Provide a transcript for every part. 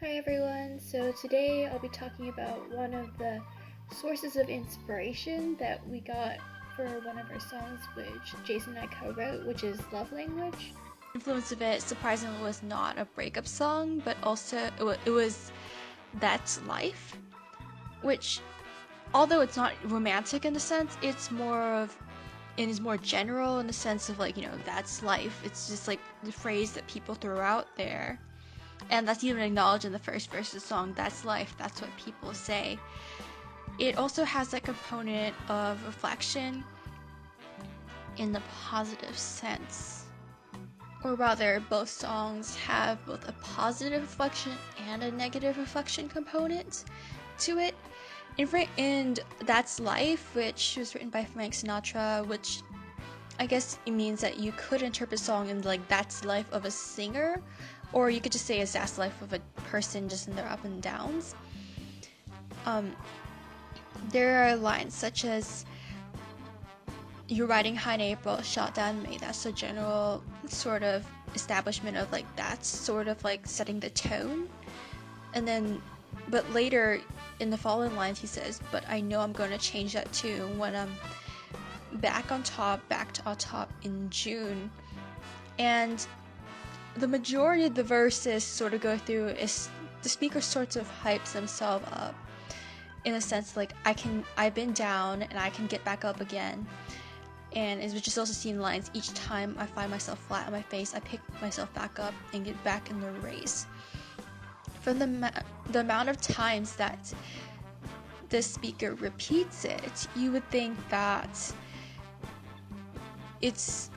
Hi everyone, so today I'll be talking about one of the sources of inspiration that we got for one of our songs which Jason and I co-wrote, which is Love Language. Influence of it surprisingly was not a breakup song, but also it was That's Life, which although it's not romantic in the sense, it is more general in the sense of that's life. It's just like the phrase that people throw out there. And that's even acknowledged in the first verse of the song, that's life, that's what people say. It also has that component of reflection in the positive sense. Or rather, both songs have both a positive reflection and a negative reflection component to it. And That's Life, which was written by Frank Sinatra, which I guess it means that you could interpret a song in like that's life of a singer, or you could just say it's that's life of a person just in their up and downs. There are lines such as you're riding high in April, shot down in May. That's a general sort of establishment of like that's sort of like setting the tone. And then, but later in the following lines he says, but I know I'm going to change that too when I'm back to on top in June. And the majority of the verses sort of go through is the speaker sorts of hypes himself up in a sense like I've been down and I can get back up again. And it's just also seen lines, each time I find myself flat on my face, I pick myself back up and get back in the race. From the amount of times that the speaker repeats it, you would think that it's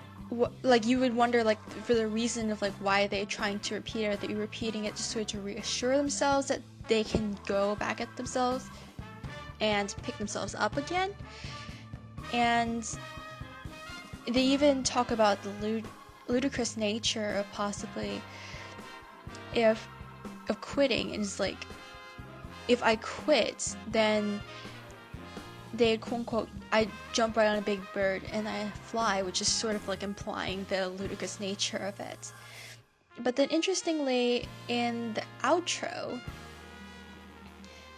like you would wonder like for the reason of like why are they trying to repeat it. Are they repeating it just sort of to reassure themselves that they can go back at themselves and pick themselves up again? And they even talk about the ludicrous nature of possibly of quitting. And it's like, if I quit, then they quote unquote I jump right on a big bird and I fly, which is sort of like implying the ludicrous nature of it. But then interestingly, in the outro,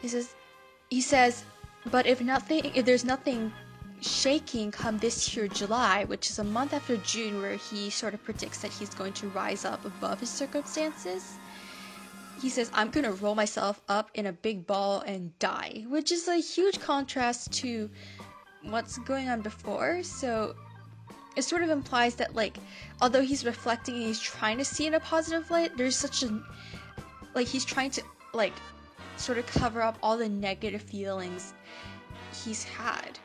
he says, but if there's nothing shaking come this year July, which is a month after June, where he sort of predicts that he's going to rise up above his circumstances, he says, I'm gonna roll myself up in a big ball and die, which is a huge contrast to what's going on before. So it sort of implies that like although he's reflecting and he's trying to see in a positive light, there's such a like he's trying to like sort of cover up all the negative feelings he's had.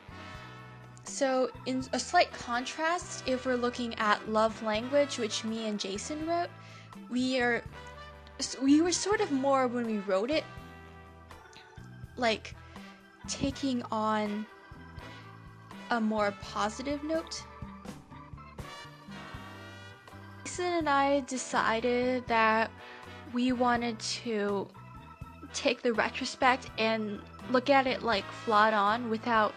So in a slight contrast, if we're looking at Love Language, which me and Jason wrote, we were sort of more, when we wrote it, like taking on a more positive note. Jason and I decided that we wanted to take the retrospect and look at it like flat on without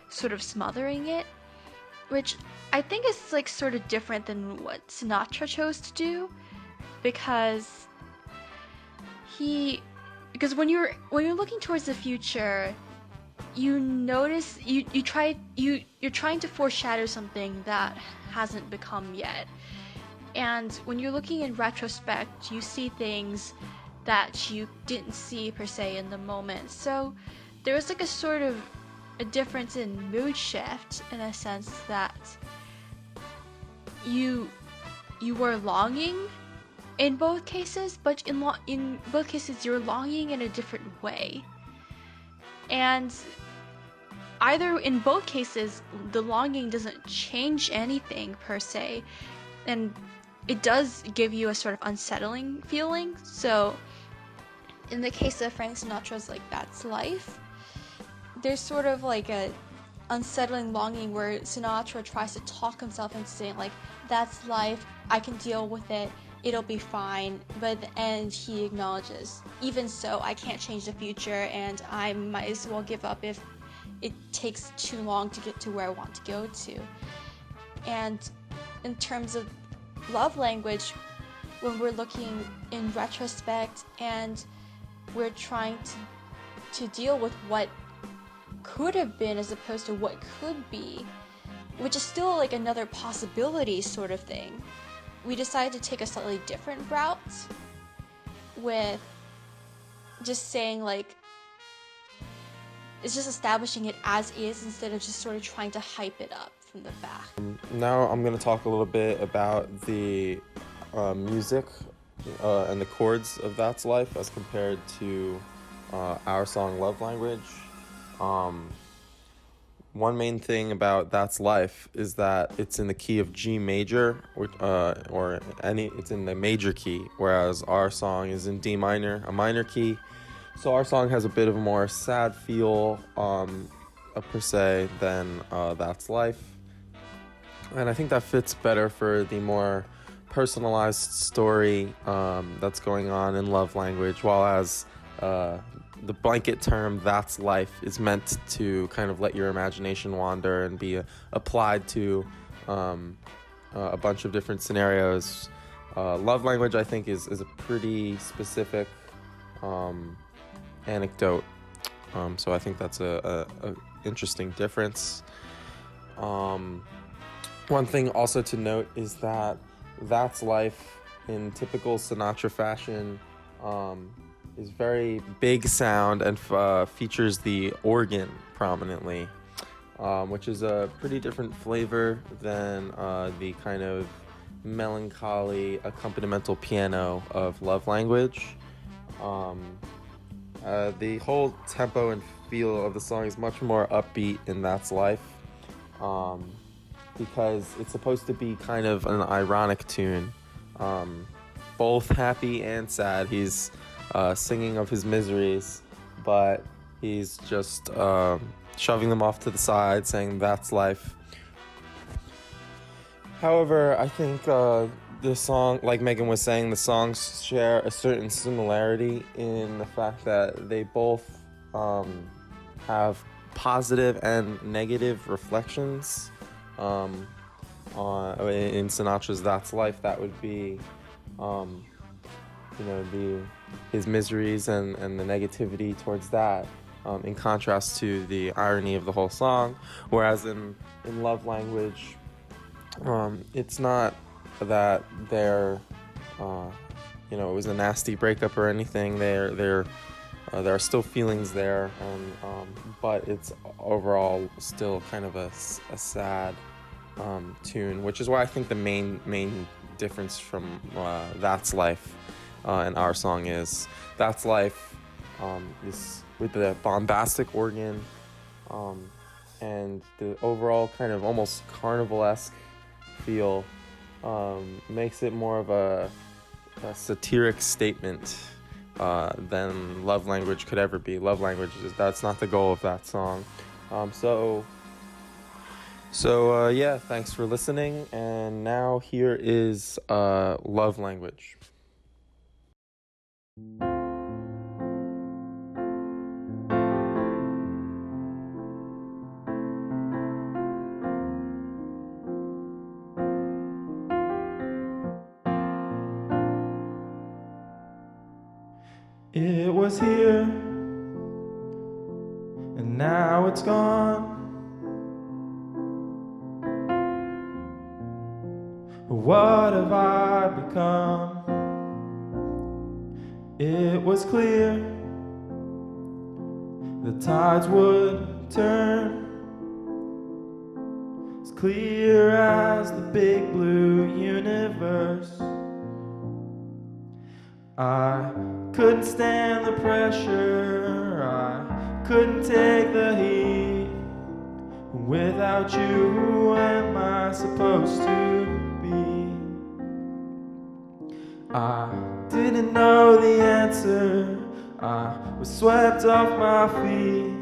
sort of smothering it, which I think is like sort of different than what Sinatra chose to do, because when you're looking towards the future, you notice you're trying to foreshadow something that hasn't become yet. And when you're looking in retrospect, you see things that you didn't see per se in the moment. So there was like a sort of a difference in mood shift, in a sense that you were longing in both cases, but in both cases you're longing in a different way. And in both cases, the longing doesn't change anything per se, and it does give you a sort of unsettling feeling. So in the case of Frank Sinatra's like That's Life, there's sort of like a unsettling longing where Sinatra tries to talk himself into saying like, that's life, I can deal with it, it'll be fine. But at the end he acknowledges, even so, I can't change the future and I might as well give up if it takes too long to get to where I want to go to. And in terms of Love Language, when we're looking in retrospect and we're trying to deal with what could have been as opposed to what could be, which is still like another possibility sort of thing. We decided to take a slightly different route with just saying like, it's just establishing it as is instead of just sort of trying to hype it up from the back. Now I'm going to talk a little bit about the music and the chords of That's Life as compared to our song Love Language. One main thing about That's Life is that it's in the key of G major, it's in the major key, whereas our song is in D minor, a minor key. So our song has a bit of a more sad feel, per se, than That's Life. And I think that fits better for the more personalized story that's going on in Love Language, while as the blanket term That's Life is meant to kind of let your imagination wander and be applied to a bunch of different scenarios. Love Language, I think, is a pretty specific anecdote, so I think that's a interesting difference. One thing also to note is that That's Life, in typical Sinatra fashion, is very big sound and features the organ prominently, which is a pretty different flavor than the kind of melancholy accompanimental piano of Love Language. The whole tempo and feel of the song is much more upbeat in That's Life, because it's supposed to be kind of an ironic tune, both happy and sad. He's singing of his miseries, but he's just shoving them off to the side, saying That's Life. However, I think the song, like Megan was saying, the songs share a certain similarity in the fact that they both have positive and negative reflections. In Sinatra's That's Life, that would be his miseries and the negativity towards that, in contrast to the irony of the whole song. Whereas in Love Language, it's not that they're it was a nasty breakup or anything. There are still feelings there, and but it's overall still kind of a sad tune, which is why I think the main difference from That's Life and our song is That's Life is with the bombastic organ and the overall kind of almost carnival-esque feel, makes it more of a satiric statement than Love Language could ever be. Love Language, that's not the goal of that song. So yeah, thanks for listening, and now here is Love Language. It was here, and now it's gone. What have I become? It was clear the tides would turn, as clear as the big blue universe. I couldn't stand the pressure, I couldn't take the heat. Without you, who am I supposed to be? I didn't know the answer, I was swept off my feet.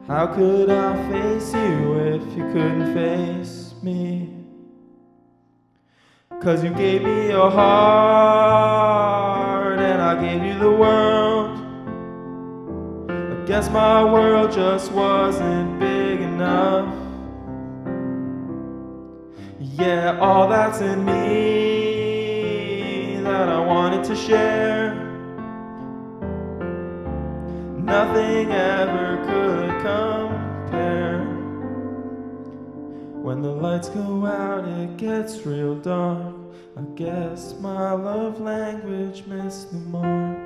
How could I face you if you couldn't face me? 'Cause you gave me your heart and I gave you the world. I guess my world just wasn't big enough. Yeah, all that's in me that I wanted to share. Nothing ever could compare. When the lights go out, it gets real dark. I guess my love language missed the mark.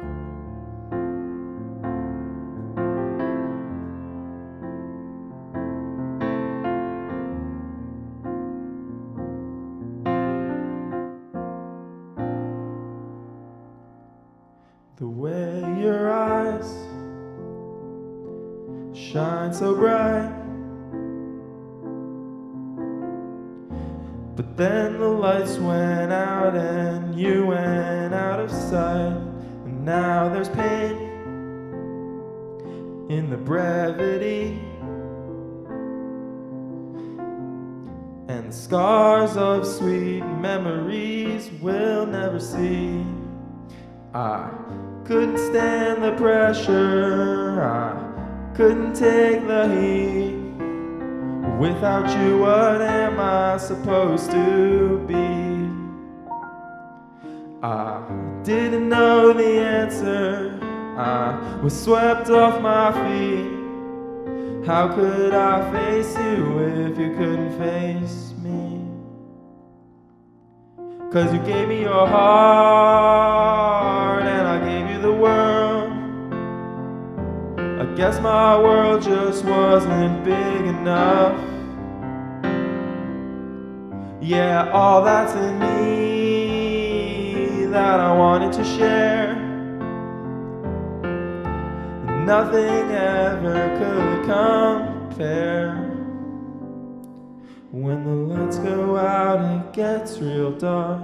The way your eyes shine so bright, but then the lights went out and you went out of sight. And now there's pain in the brevity, and the scars of sweet memories we'll never see. I couldn't stand the pressure, I couldn't take the heat. Without you, what am I supposed to be? I didn't know the answer, I was swept off my feet. How could I face you if you couldn't face me? 'Cause you gave me your heart and I gave you the world. I guess my world just wasn't big enough. Yeah, all that's in me that I wanted to share, nothing ever could compare. When the lights go out, it gets real dark.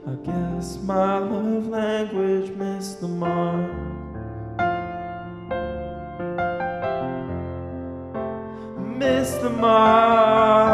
I guess my love language missed the mark. Missed the mark.